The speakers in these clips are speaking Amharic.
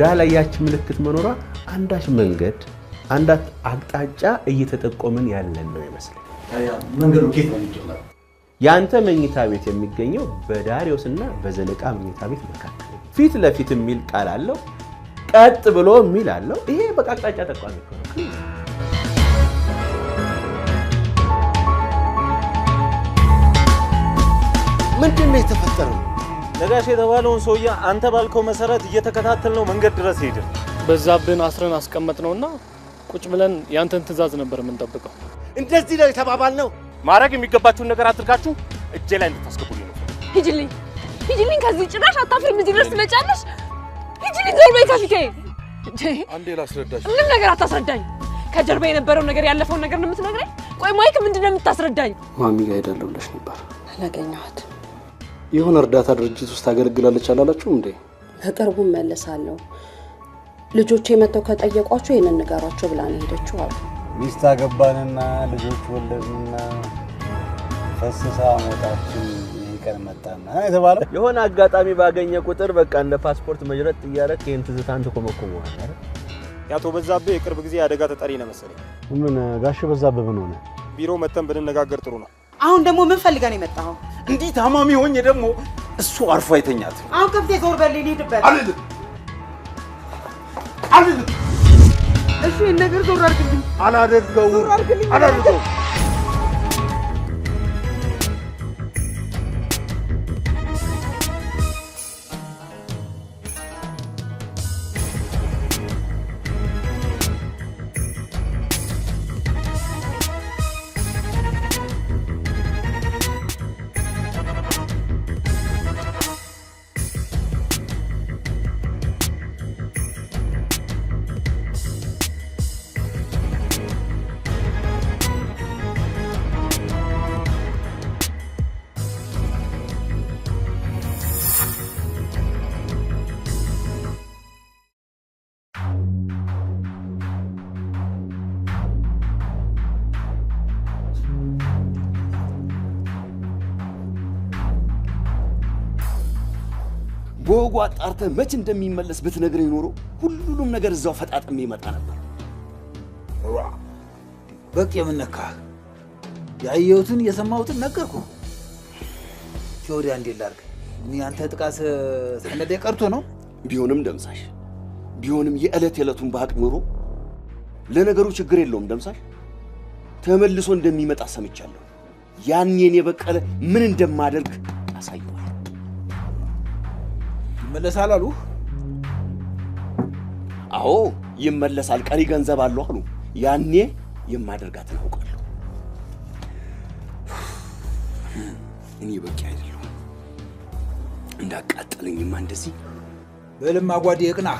ዳላያች ምልክት መኖራ አንዳች መንገድ አንዳት አቅጣጫ እየተጠቆመን ያለን ነው ይመስላል። መንገዱ ከየት ነው የሚጀምረው? ያንተ መኝታ ቤት የሚገኘው በዳሪዮስና በዘለቃ መኝታ ቤት መካከል ፊት ለፊት የሚል ቃል አለው፣ ቀጥ ብሎ የሚል አለው። ይሄ በቃ አቅጣጫ ጠቋሚ ነው። ምንድነው የተፈጠረው? ለጋሽ የተባለውን ሰውዬ አንተ ባልከው መሰረት እየተከታተልነው መንገድ ድረስ ሄድን። በዛብን አስረን አስቀመጥነውና ቁጭ ብለን ያንተን ትዕዛዝ ነበር የምንጠብቀው። እንደዚህ ነው የተባባልነው። ማድረግ የሚገባችሁን ነገር አድርጋችሁ እጄ ላይ እንድታስገቡልኝ ነው። ሂጂልኝ ከዚህ ጭራሽ አታፍሪም? እዚህ ድረስ ትመጫለሽ? ሂጂልኝ፣ ዞር በይ ከፊቴ። አንዴ ላስረዳሽ። ምንም ነገር አታስረዳኝ። ከጀርባ የነበረው ነገር ያለፈውን ነገር ነው የምትነግረኝ? ቆይ ማይክ ምንድነው የምታስረዳኝ? ማሚ ጋር ሄዳለሁ ብለሽ ነበር። አላገኘኋት። የሆነ እርዳታ ድርጅት ውስጥ ታገለግላለች አላላችሁም እንዴ? በቅርቡ መለሳለሁ። ልጆቼ መተው ከጠየቋቸው ይሄንን ንገሯቸው ብላ ነው ሄደችው አሉ። ሚስት አገባንና ልጆች ወለድንና ፈስሳ ሞታችን ይቀር መጣና የተባለው የሆነ አጋጣሚ ባገኘ ቁጥር በቃ እንደ ፓስፖርት መጅረት ጥያረክ ይሄን ትዝታን ተኮመኮመዋል አይደል? ያቶ በዛብህ የቅርብ ጊዜ አደጋ ተጠሪ ነው መሰለኝ። ምን ጋሽ በዛብህ ምን ሆነ? ቢሮ መተን ብንነጋገር ጥሩ ነው። አሁን ደግሞ ምን ፈልጋ ነው የመጣው? እንዴ ታማሚ ሆኜ ደግሞ እሱ አርፎ አይተኛት። አሁን ከፍቴ ዞር በልኝ ልሂድበት። አልልም። እሺ ነገር ዞር አድርግልኝ። አላደርገውም። በወጉ አጣርተህ መች እንደሚመለስ ብትነግረኝ ኖሮ ሁሉንም ነገር እዛው ፈጣጥሜ ይመጣ ነበር። በቃ የምነካ ያየሁትን የሰማሁትን ነገርኩ። ጆዲያ እንዴት ላድርግ? እኔ አንተ ጥቃት ሰነደ ቀርቶ ነው። ቢሆንም ደምሳሽ ቢሆንም የዕለቱን ባቅ ኖሮ ለነገሩ ችግር የለውም። ደምሳሽ ተመልሶ እንደሚመጣ ሰምቻለሁ። ያኔን የበቀለ ምን እንደማደርግ አሳየዋለሁ። ይመለሳል አሉ? አዎ ይመለሳል። ቀሪ ገንዘብ አለው አሉ። ያኔ የማደርጋትን አውቃለሁ። እኔ በቂ አይደለሁም። እንዳቃጠለኝማ እንደዚህ በልማ ጓዴ ይቅናህ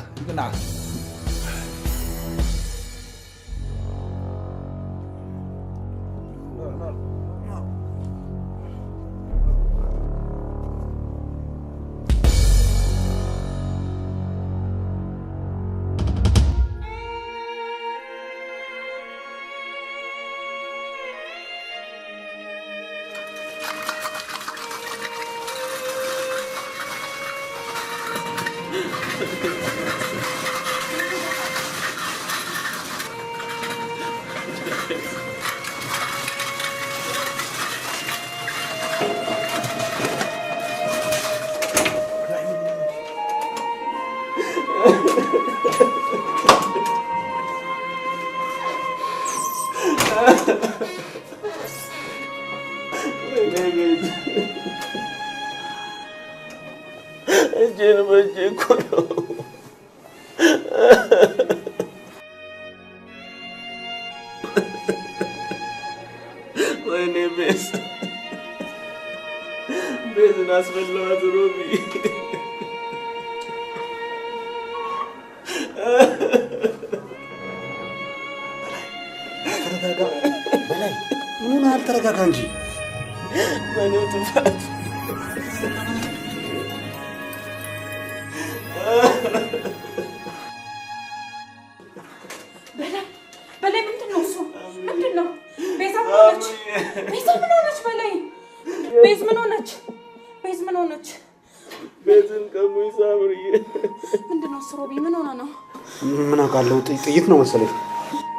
ጥይት ነው መሰለኝ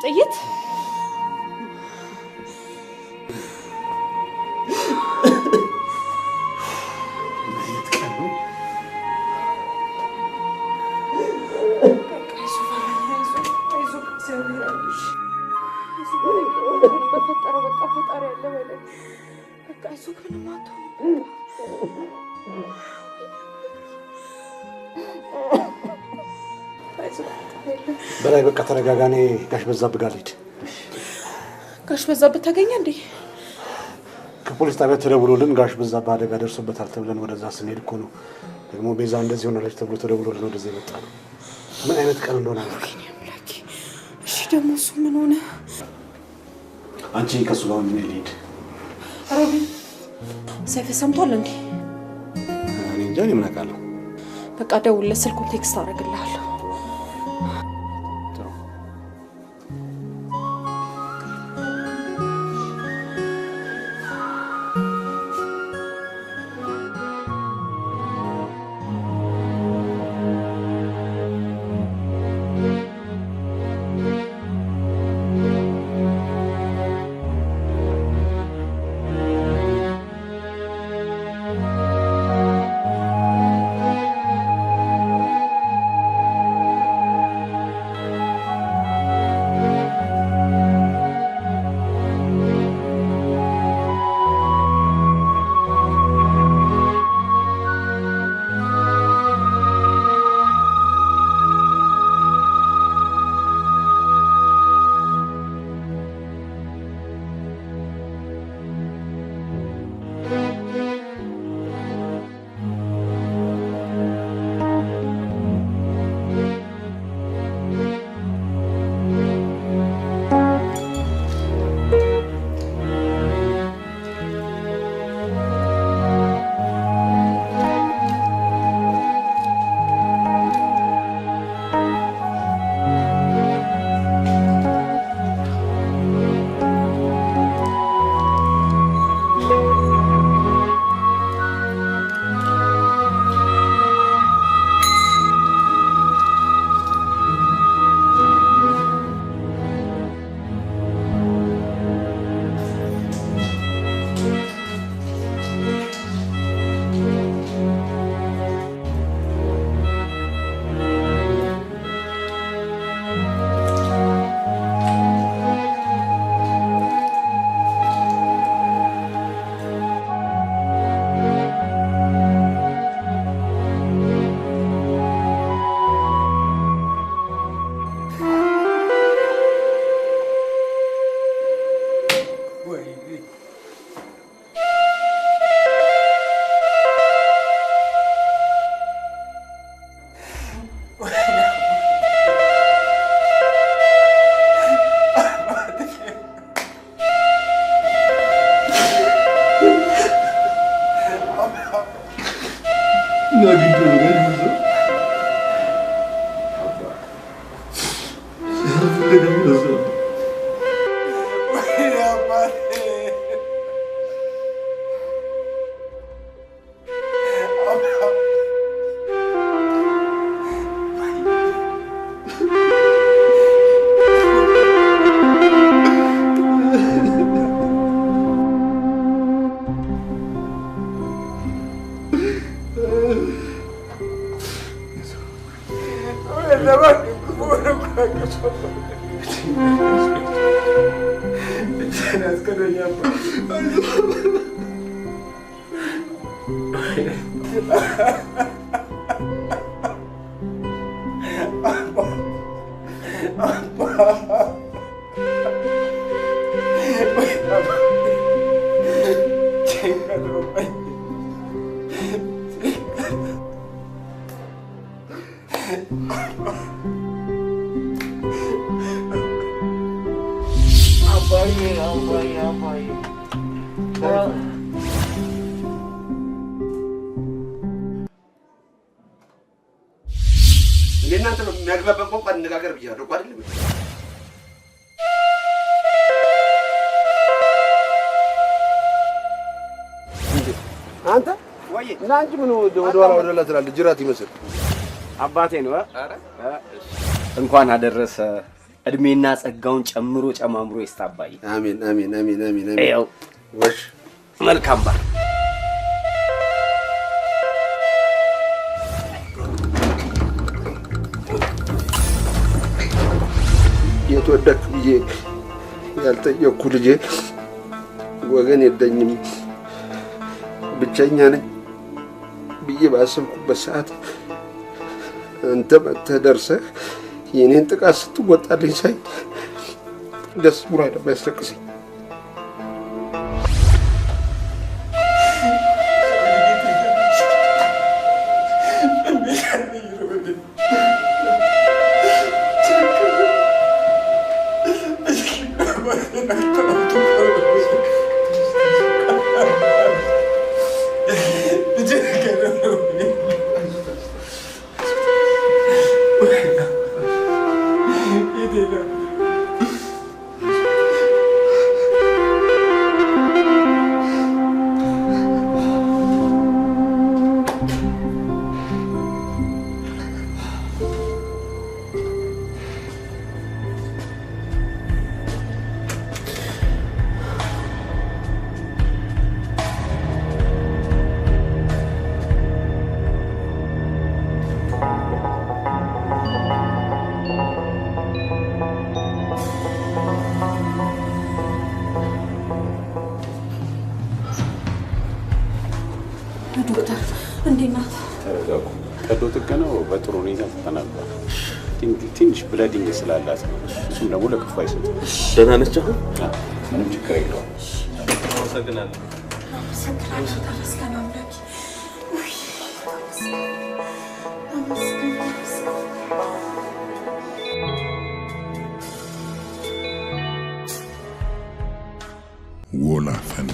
ጥይት በላይ በቃ ተረጋጋኔ ጋሽ በዛብህ ጋር ልሂድ። ጋሽ በዛብህ ተገኘ እንዴ? ከፖሊስ ጣቢያ ተደውሎልን ጋሽ በዛብህ አደጋ ደርሶበታል ተብለን ወደዛ ስንሄድ እኮ ነው ደግሞ ቤዛ እንደዚህ ሆናለች ተብሎ ተደውሎልን ወደዚህ የመጣ ነው። ምን አይነት ቀን እንደሆነ አላውቅም። እሺ ደግሞ እሱ ምን ሆነ? አንቺ ከሱ ጋር ምን ልሂድ? ሮቢ ሰይፍ ሰምቷል እንዴ? እኔ እንጃ ምን አውቃለሁ። በቃ ደውልለት፣ ስልኩን ቴክስት አደርግልሃለሁ። እናንተ የሚያግባባን ቋንቋ እንነጋገር ብያለሁ እኮ አይደለም? አንተ ወይ እና አንቺ ምን ወደ ኋላ ወደ ኋላ ትላለህ? ጅራት ይመስል አባቴ ነው። እንኳን አደረሰ። እድሜና ጸጋውን ጨምሮ ጨማምሮ ይስጣባይ። አሜን አሜን አሜን አሜን አሜን። ይኸው ወሽ መልካም በዓል። የተወደድክ ብዬ ያልጠየቅኩ ልጄ ወገን የለኝም ብቸኛ ነኝ ብዬ ባሰብኩበት ሰዓት አንተ መጥተህ ደርሰህ የኔን ጥቃት ስትወጣልኝ ሳይ ደስ ብሎ አይደለም ያስለቅሰኝ። ዶክተር እንዴት ናት? ተረጋጉ። ቀዶ ጥገናው በጥሩ ሁኔታ ተጠናቋል። ትንሽ ብለዲንግ ስላላት ነው። እሱም ደግሞ ለክፉ አይሰጥም። ደህና ነች አሁን? ምንም ችግር የለውም። አመሰግናለሁ። አመሰግናለሁ። ተመስገን አምላኬ። Welafen.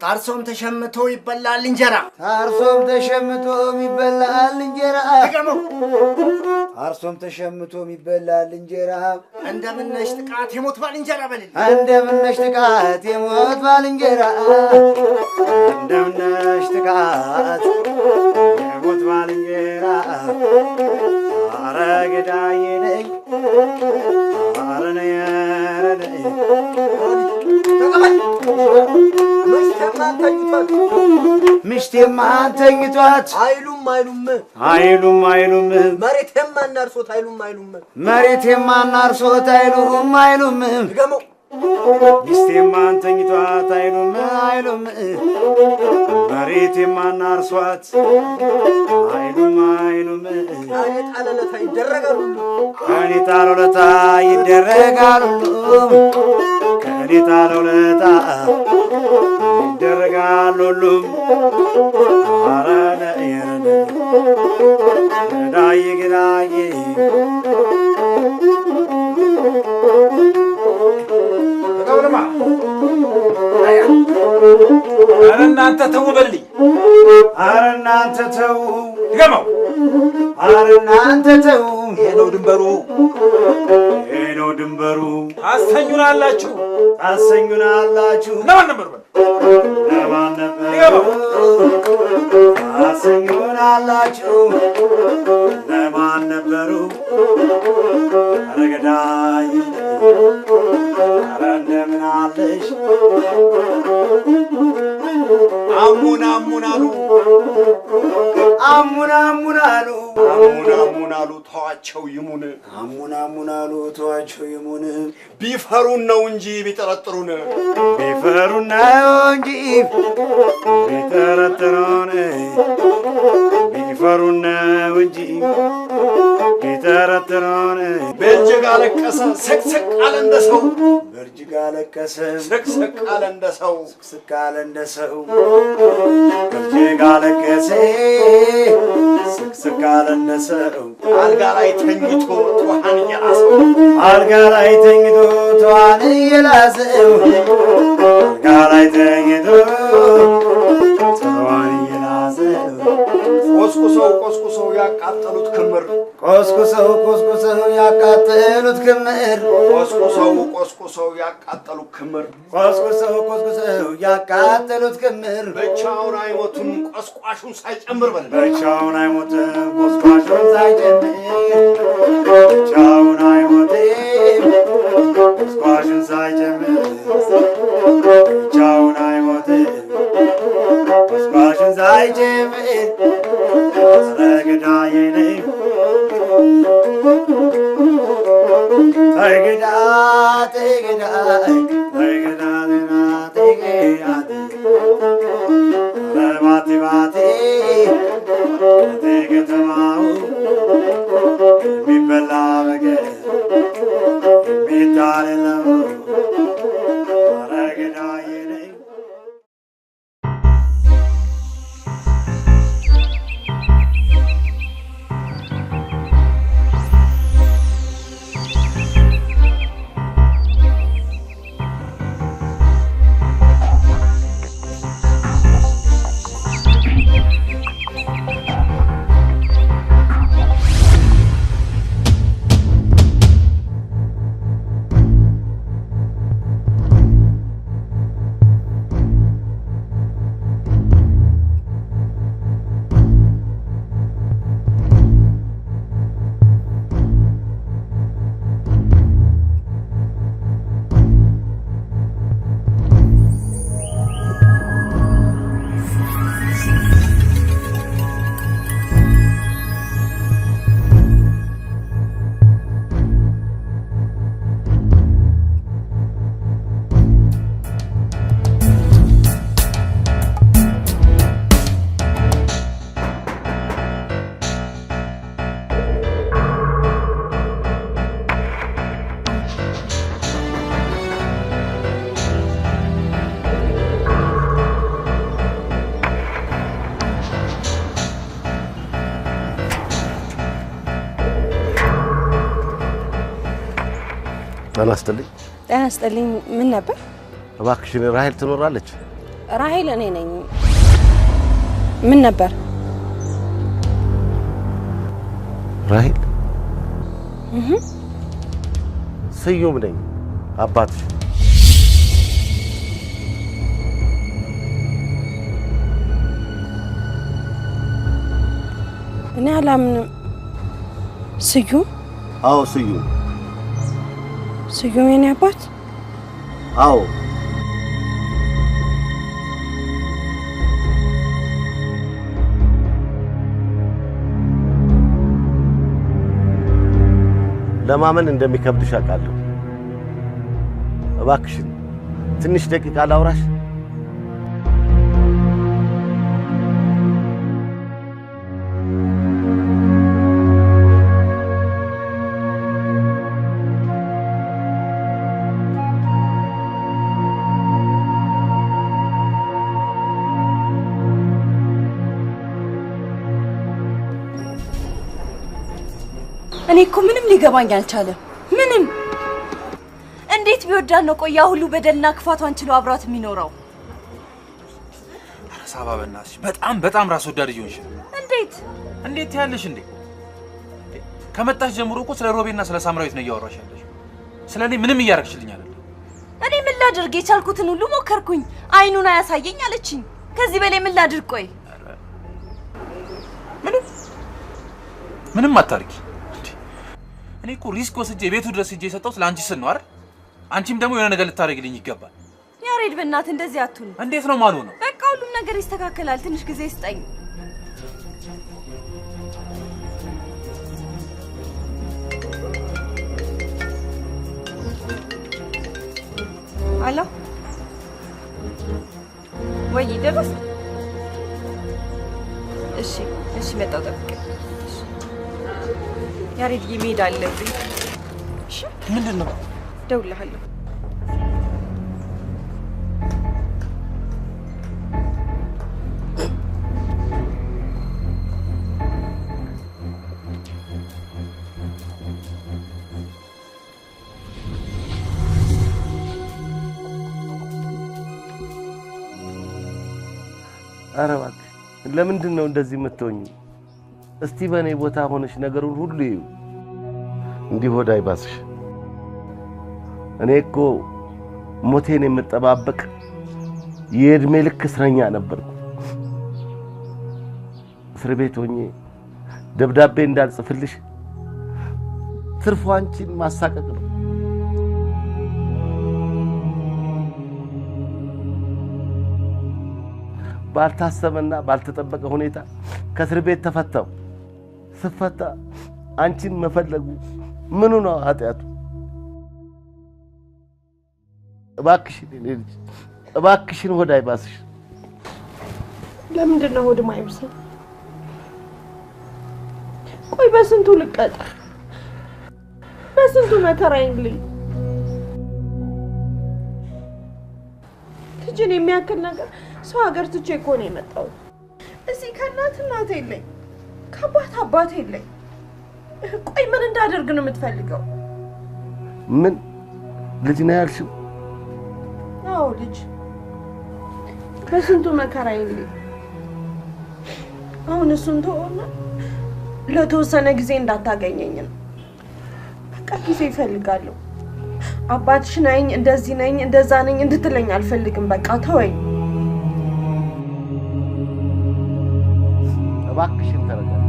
ታርሶም ተሸምቶ ይበላል እንጀራ። ታርሶም ተሸምቶ ይበላል እንጀራ። ተቀመው ታርሶም ተሸምቶ ይበላል እንጀራ። እንደምነሽ ጥቃት የሞት ባልንጀራ በልል። እንደምነሽ ጥቃት የሞት ባልንጀራ። እንደምነሽ ጥቃት የሞት ባልንጀራ። ኧረ ገዳዬ ነኝ ኧረ ነይ ኧረ ነይ ምሽቴማ ተኝቷት አይሉም አይሉም አይሉም መሬቴማ እናርሶት አይሉም መሬቴማ እናርሶት አይሉም አይሉም ድገመው ሚስቴማ ተኝቷት አይሉም አይሉም መሬቴማ እናርሷት አይሉም አይሉም እኔ ጣለለታ ይደረጋሉ ከኔ ጣለለታ ይደረጋሉ ከኔ ጣለለታ ይደረጋሉ ሁሉም ኧረ ነይ ገዳዬ ገዳዬ ተቀበልማ ኧረ እናንተ ተው በልኝ ኧረ እናንተ ተው ድገመው ኧረ እናንተ ተው የነው ድንበሩ የነው ድንበሩ ታሰኙናላችሁ ለማን ነበር ለማን ነበር ድገመው ታሰኙናላችሁ ለማን ነበሩ ረገዳይ እንደምን አለሽ አሙን አሙናሉ አሙን አሙናሉ አሙን አሙናሉ ተዋቸው ይሙን አሙን አሙናሉ ተዋቸው ይሙን ቢፈሩን ነው እንጂ ቢጠረጥሩን ቢፈሩን ነው እንጂ ቢጠረጥሩን ቢፈሩን ነው እንጂ ቢጠረጥሩን በእጅግ አለቀሰ ስቅስቅ አለ እንደ ሰው በእጅግ አለቀሰ ስቅስቅ አለ እንደ ሰው ስቅስቅ አለ እንደ ሰው በእጅግ አለቀሰ ስቅስቅ አለ እንደ ሰው አልጋ ላይ ተኝቶ ተዋን እየላሰው አልጋ ላይ ተኝቶ ተዋን እየላሰው አልጋ ላይ ተኝቶ ተዋን እየላሰው ቆስቁሰው ያቃጠሉት ክምር ቆስቁሰው ያቃጠሉት ክምር ቆስቁሰው ያቃጠሉት ክምር ቆስቁሰው ያቃጠሉት ክምር ብቻውን አይሞቱም ቆስቋሹን ሳይጨምር በል ብቻውን አይሞትም ቆስቋሹን ሳይጨምር ብቻውን አይሞትም ቆስቋሹን ሳይጨምር ብቻውን አይሞትም ቆስቋሹን ሳይጨምር ረገዳዬ ነኝ ተገዳ ተገዳ ተገዳ ተገዳ ባቴ ባቴ ከተማው የሚበላ ነገር የሚታረለው ረገዳዬ ነኝ ጤና ይስጥልኝ። ጤና ይስጥልኝ። ምን ነበር? እባክሽን ራሄል ትኖራለች? ራሄል እኔ ነኝ። ምን ነበር? ራሄል ስዩም ነኝ አባትሽ። እኔ አላምንም። ስዩም? አዎ ስዩም። ስዩም የኔ አባት? አዎ። ለማመን እንደሚከብድሽ አውቃለሁ። እባክሽን ትንሽ ደቂቃ ላውራሽ። እኔ እኮ ምንም ሊገባኝ አልቻለም። ምንም እንዴት ቢወዳት ነው ቆያ ሁሉ በደልና ክፋቷን ችሎ አብራት የሚኖረው? ሳባ በእናትሽ በጣም ራስ ወዳድ ይሆንሽ። እንዴት ያለሽ እንዴ? ከመጣሽ ጀምሮ እኮ ስለ ሮቤና ስለ ሳምራዊት ነው እያወራሽ ያለሽ። ስለኔ ምንም እያረግሽልኝ አይደለም። እኔ ምን ላድርግ? የቻልኩትን ሁሉ ሞከርኩኝ። አይኑን አያሳየኝ አለችኝ። ከዚህ በላይ ምን ላድርግ? ቆይ ምንም አታርጊ። እኔ እኮ ሪስክ ወስጄ ቤቱ ድረስ ሄጄ የሰጠሁት ለአንቺ ስል ነው አይደል? አንቺም ደግሞ የሆነ ነገር ልታደርግልኝ ይገባል። ያሬድ በእናትህ እንደዚህ አትሁን። እንዴት ነው ማሉ ነው? በቃ ሁሉም ነገር ይስተካከላል። ትንሽ ጊዜ ስጠኝ። አሎ ወይ ደረስ? እሺ እሺ፣ መጣሁ ጠብቀኝ። ያሬድ መሄድ አለብኝ። እሺ ምንድን ነው? እደውልልሃለሁ። ኧረ እባክሽ ለምንድን ነው እንደዚህ የምትሆኚ? እስቲ በእኔ ቦታ ሆነሽ ነገሩን ሁሉ ይዩ። እንዲህ ሆድ አይባስሽ። እኔ እኮ ሞቴን የምጠባበቅ የእድሜ ልክ እስረኛ ነበርኩ። እስር ቤት ሆኜ ደብዳቤ እንዳልጽፍልሽ ትርፉ አንቺን ማሳቀቅ ነው። ባልታሰበና ባልተጠበቀ ሁኔታ ከእስር ቤት ተፈታው። ስፈታ አንቺን መፈለጉ ምኑ ነው ኃጢአቱ? እባክሽን እኔ ልጅ እባክሽን ሆድ አይባስሽ። ለምንድን ነው ሆድ ማይብሰው? ቆይ በስንቱ ልቀጣ? በስንቱ መከራ እንግሊዝ ልጅን የሚያክል ነገር ሰው ሀገር ትቼ እኮ ነው የመጣሁት። እዚህ ከእናት የለኝ ከአባት የለኝ። ቆይ ምን እንዳደርግ ነው የምትፈልገው? ምን ልጅ ነው ያልሽው? አዎ ልጅ። በስንቱ መከራ እንግሊዝ አሁን እሱን ተወውና ለተወሰነ ጊዜ እንዳታገኘኝ ነው። በቃ ጊዜ እፈልጋለሁ። አባትሽ ነኝ እንደዚህ ነኝ እንደዛ ነኝ እንድትለኝ አልፈልግም። በቃ ተወኝ። እባክሽን ተረጋጊ።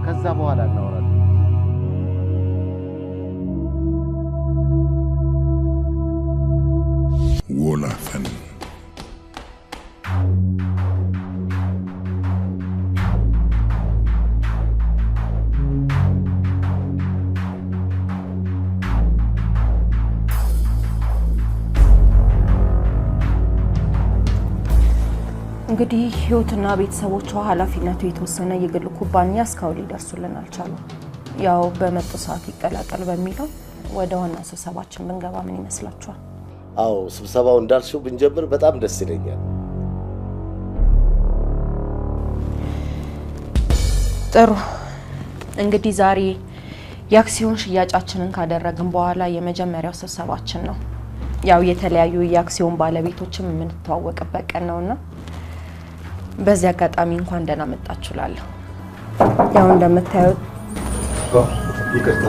ከዛ በኋላ እናወራለን። ወላፈን እንግዲህ ህይወትና ቤተሰቦቿ ኃላፊነቱ የተወሰነ የግል ኩባንያ እስካሁን ሊደርሱልን አልቻሉም። ያው በመጡ ሰዓት ይቀላቀል በሚለው ወደ ዋና ስብሰባችን ብንገባ ምን ይመስላችኋል? አዎ ስብሰባው እንዳልሽው ብንጀምር በጣም ደስ ይለኛል። ጥሩ። እንግዲህ ዛሬ የአክሲዮን ሽያጫችንን ካደረግን በኋላ የመጀመሪያው ስብሰባችን ነው። ያው የተለያዩ የአክሲዮን ባለቤቶችም የምንተዋወቅበት ቀን ነውና በዚህ አጋጣሚ እንኳን ደህና መጣችሁ እላለሁ። ያው እንደምታዩት ይቅርታ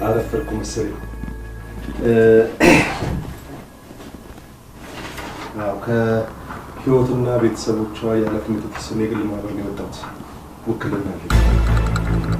አረፈርኩ መሰለኝ። ከህይወትና ቤተሰቦቿ የኃላፊነት የተወሰነ የግል ማህበር ነው የወጣሁት። ውክልና አለኝ።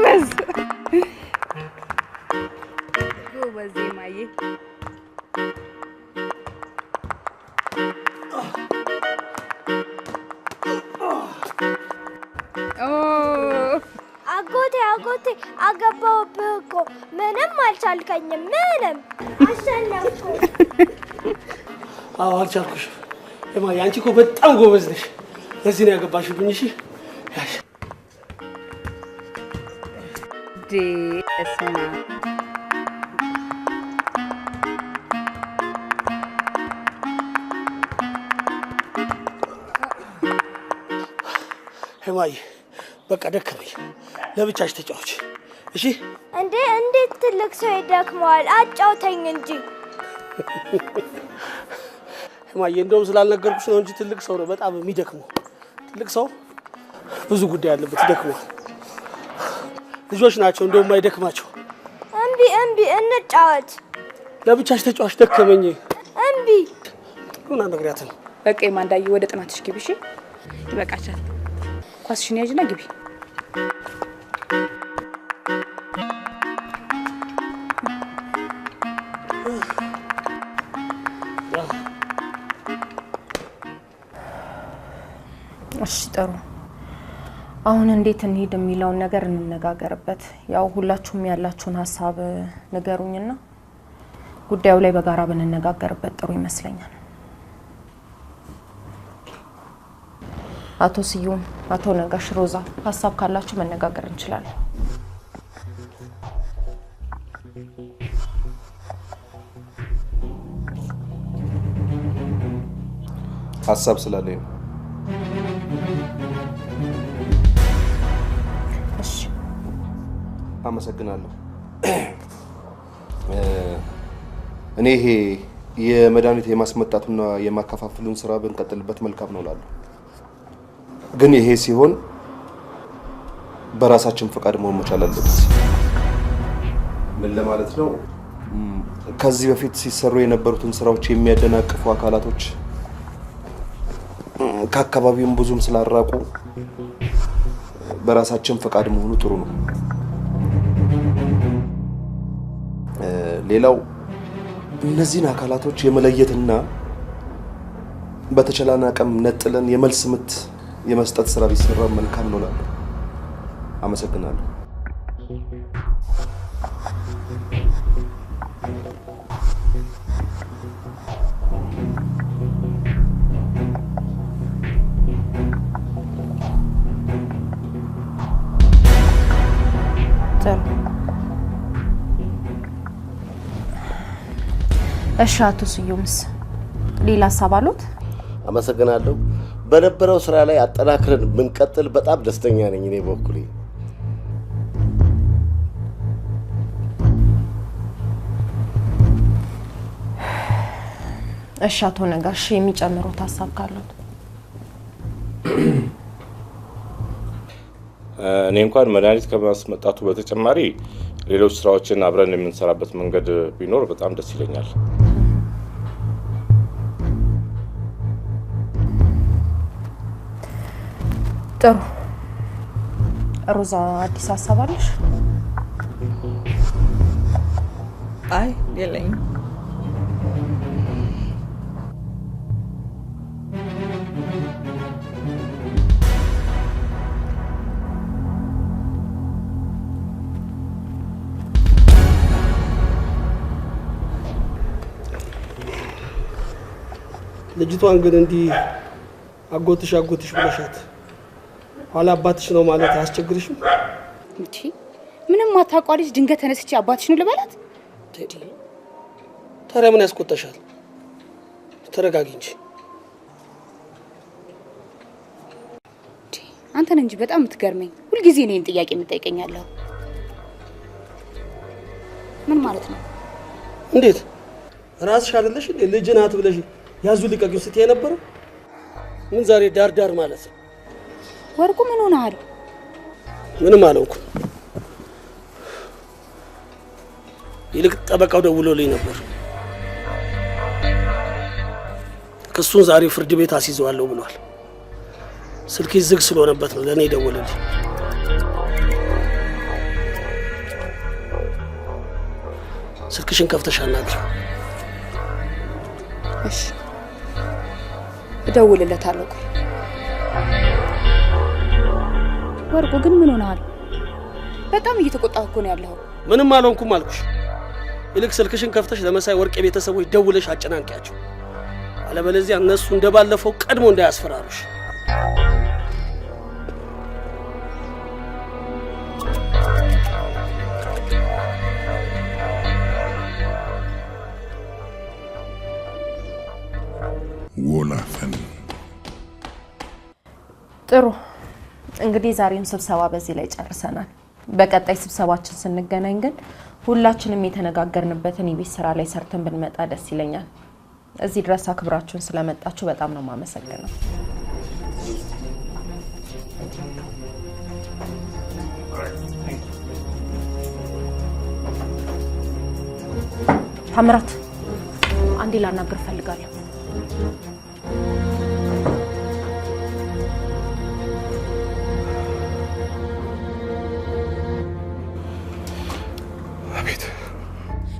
Yes. አጎቴ አገባሁብህ እኮ ምንም አልቻልከኝም። ምንም አሸነፍኩ። አዎ አልቻልኩሽ። እማዬ አንቺ እኮ በጣም ጎበዝ ነሽ። ለዚህ ነው ያገባሽብኝ። እሺ ያሽ ደስና እማዬ በቃ ደከመኝ። ለብቻሽ ተጫወች እሺ። እንዴት ትልቅ ሰው ይደክመዋል? አጫውተኝ እንጂ። እማዬ እንደውም ስላልነገርኩሽ ነው እንጂ ትልቅ ሰው ነው በጣም የሚደክመው። ትልቅ ሰው ብዙ ጉዳይ አለበት፣ ይደክመዋል። ልጆች ናቸው እንደውም የማይደክማቸው። እምቢ እንጫወት። ለብቻሽ ተጫወች፣ ደከመኝ። እምቢ ምን አነግሪያት ነው? በቃ የማንዳዬ ወደ ጥናትሽ ግቢ እሺ። ይበቃሻል። ኳስሽን ያዥና ግቢ። እሺ ጥሩ። አሁን እንዴት እንሂድ የሚለውን ነገር እንነጋገርበት። ያው ሁላችሁም ያላችሁን ሀሳብ ንገሩኝና ጉዳዩ ላይ በጋራ ብንነጋገርበት ጥሩ ይመስለኛል። አቶ ስዩም፣ አቶ ነጋሽ፣ ሮዛ ሀሳብ ካላችሁ መነጋገር እንችላለን። ሀሳብ ስላለኝ ነው። እሺ አመሰግናለሁ። እኔ ይሄ የመድኃኒት የማስመጣቱና የማከፋፈሉን ስራ ብንቀጥልበት መልካም ነው እላለሁ። ግን ይሄ ሲሆን በራሳችን ፈቃድ መሆን መቻል አለበት። ምን ለማለት ነው? ከዚህ በፊት ሲሰሩ የነበሩትን ስራዎች የሚያደናቅፉ አካላቶች ከአካባቢውም ብዙም ስላራቁ በራሳችን ፈቃድ መሆኑ ጥሩ ነው። ሌላው እነዚህን አካላቶች የመለየትና በተቻለን አቅም ነጥለን የመልስ ምት የመስጠት ስራ ቢሰራ መልካም ነው እላለሁ። አመሰግናለሁ። እሺ አቶ ስዩምስ ሌላ ሀሳብ አሉት? አመሰግናለሁ። በነበረው ስራ ላይ አጠናክረን ብንቀጥል በጣም ደስተኛ ነኝ እኔ በኩሌ። እሺ አቶ ነጋሽ የሚጨምሩት ሀሳብ ካሉት? እኔ እንኳን መድኃኒት ከማስመጣቱ በተጨማሪ ሌሎች ስራዎችን አብረን የምንሰራበት መንገድ ቢኖር በጣም ደስ ይለኛል። ጥሩ። ሮዛ አዲስ ሀሳብ አለሽ? አይ የለኝም። ልጅቷን ግን እንዲህ አጎትሽ ብለሻት ኋላ አባትሽ ነው ማለት አያስቸግርሽም? እንዴ ምንም አታውቀው ልጅ ድንገት ተነስቼ አባትሽ ነው ልበላት? ታዲያ ምን ያስቆጣሻል? ተረጋጊ እንጂ። አንተ ነህ እንጂ በጣም የምትገርመኝ። ሁልጊዜ እኔን ጥያቄ የምትጠይቀኛለህ። ምን ማለት ነው? እንዴት ራስሽ አይደለሽ ልጅ ናት ብለሽ ያዙ ልቀቂው ስትይ ነበር? ምን ዛሬ ዳር ማለት ነው? ወርቁ ምን ሆነሃል? ምንም አልሆንኩም። ይልቅ ጠበቃው ደውሎልኝ ነበር። ክሱን ዛሬ ፍርድ ቤት አስይዘዋለሁ ብሏል። ስልኬ ዝግ ስለሆነበት ነው ለእኔ ደወለልኝ። ስልክሽን ከፍተሽ አናግሪው። እሺ እደውልለታለሁ። ወርቁ ግን ምን ሆነሃል? በጣም እየተቆጣህ እኮ ነው ያለው። ምንም አልሆንኩም አልኩሽ። ይልቅ ስልክሽን ከፍተሽ ለመሳይ ወርቅ ቤተሰቦች ደውለሽ አጨናንቂያቸው። አለበለዚያ እነሱ እንደባለፈው ቀድሞ እንዳያስፈራሩሽ። ወላፈን ጥሩ እንግዲህ ዛሬም ስብሰባ በዚህ ላይ ጨርሰናል። በቀጣይ ስብሰባችን ስንገናኝ ግን ሁላችንም የተነጋገርንበትን የቤት ስራ ላይ ሰርተን ብንመጣ ደስ ይለኛል። እዚህ ድረስ አክብራችሁን ስለመጣችሁ በጣም ነው ማመሰግነው። ታምራት አንዴ ላናግር ፈልጋለሁ።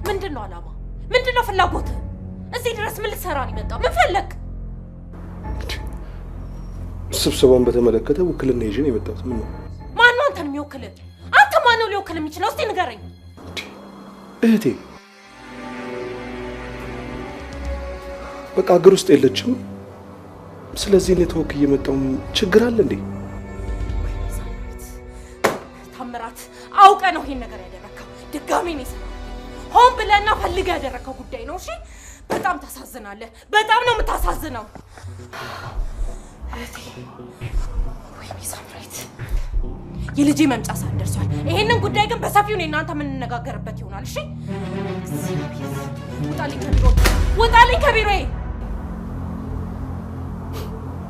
ምንድነው አላማ? ምንድነው ፍላጎት? እዚህ ድረስ ምን ልትሰራ ነው የመጣው? ምን ፈለክ? ስብሰባውን በተመለከተ ውክልና ይዤ ነው የመጣሁት። ምን ነው? ማን ነው አንተን የሚወክል? አንተ ማን ነው ሊወክል የሚችለው? እስቲ ንገረኝ። እህቴ በቃ ሀገር ውስጥ የለችም። ስለዚህ እኔ ተወክዬ የመጣሁ ችግር አለ እንዴ? ታምራት አውቀ ነው ይሄን ነገር ያደረከው። ድጋሜ ነው የሰራው። ሆን ብለና ፈልገ ያደረከው ጉዳይ ነው። እሺ በጣም ታሳዝናለህ። በጣም ነው የምታሳዝነው። እህቴ ወይኔ ሳምራዊት የልጄ መምጫ ሰዓት ደርሷል። ይሄንን ጉዳይ ግን በሰፊው ነው እናንተ የምንነጋገርበት ይሆናል። እሺ ውጣልኝ ከቢሮ፣ ውጣልኝ ከቢሮዬ።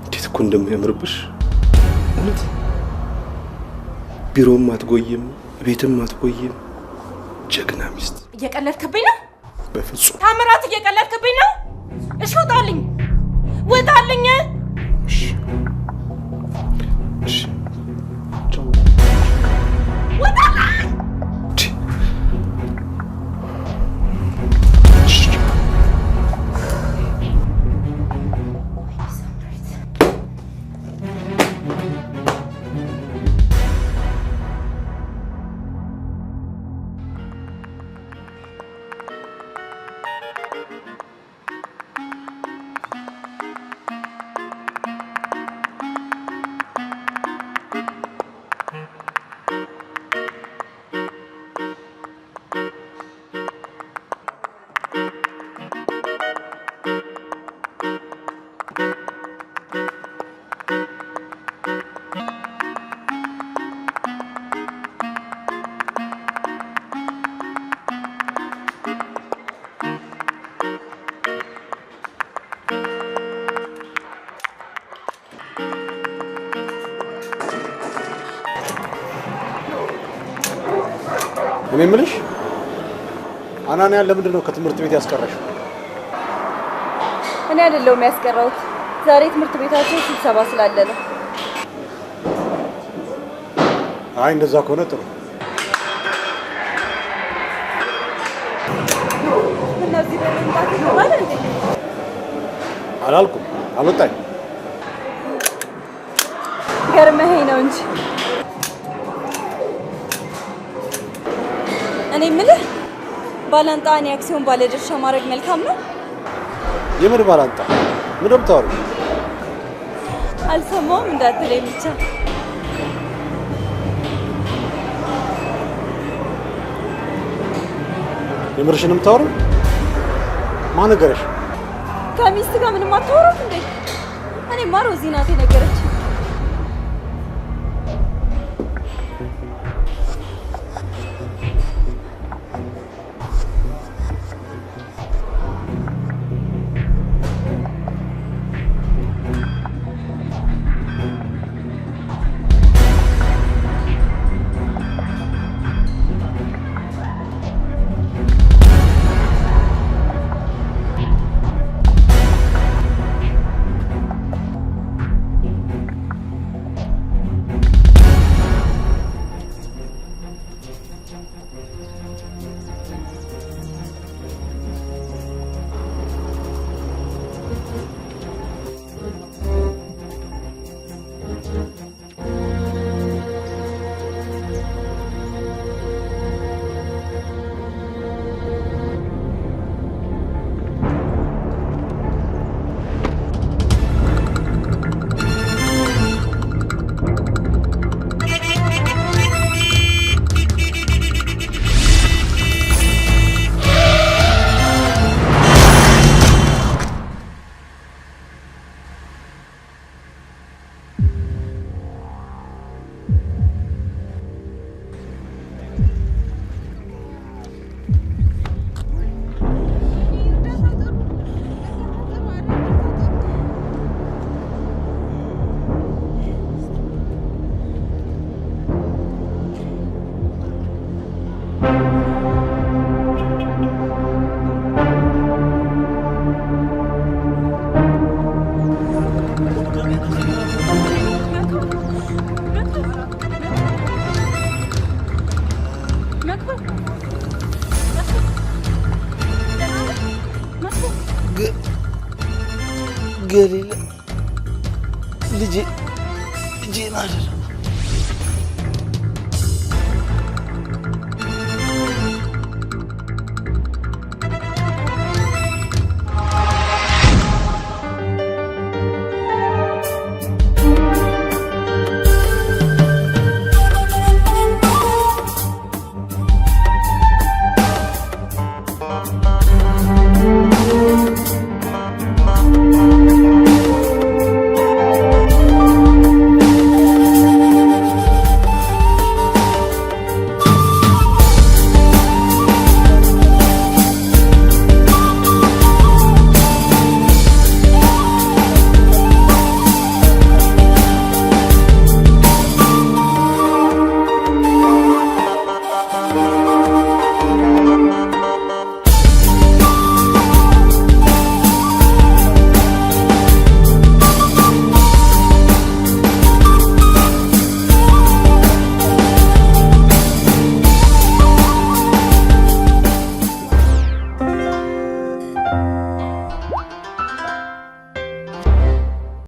እንዴት እኮ እንደሚያምርብሽ እውነት። ቢሮም አትጎይም፣ ቤትም አትጎይም። ጀግና ሚስት። እየቀለድክብኝ ነው? በፍጹም ታምራት፣ እየቀለድክብኝ ነው? እሺ ውጣልኝ፣ ውጣልኝ። እሺ እሺ ውጣልኝ። እኔ የምልሽ አናንያን ለምንድን ነው ከትምህርት ቤት ያስቀረሽው? እኔ አይደለሁም ያስቀረሁት። ዛሬ ትምህርት ቤታቸው ስብሰባ ስላለ ነው። አይ እንደዛ ከሆነ ጥሩ። እነዚህ በመምጣት ይባላል እንዴ? አላልኩም፣ አልወጣኝ። ገርመኸኝ ነው እንጂ እኔ የምልህ ባላንጣ እኔ አክሲዮን ባለድርሻ ማድረግ መልካም ነው? የምን ባላንጣ? ምን ደምታወሪ? አልሰማሁም እንዳትለኝ ብቻ። የምርሽንም ታወሪ? ማን ነገረሽ? ከሚስት ጋር ምንም አታወራም እንዴ? እኔ ማሮ እዚህ ናት የነገረች። ገሊላ ልጄ ናት።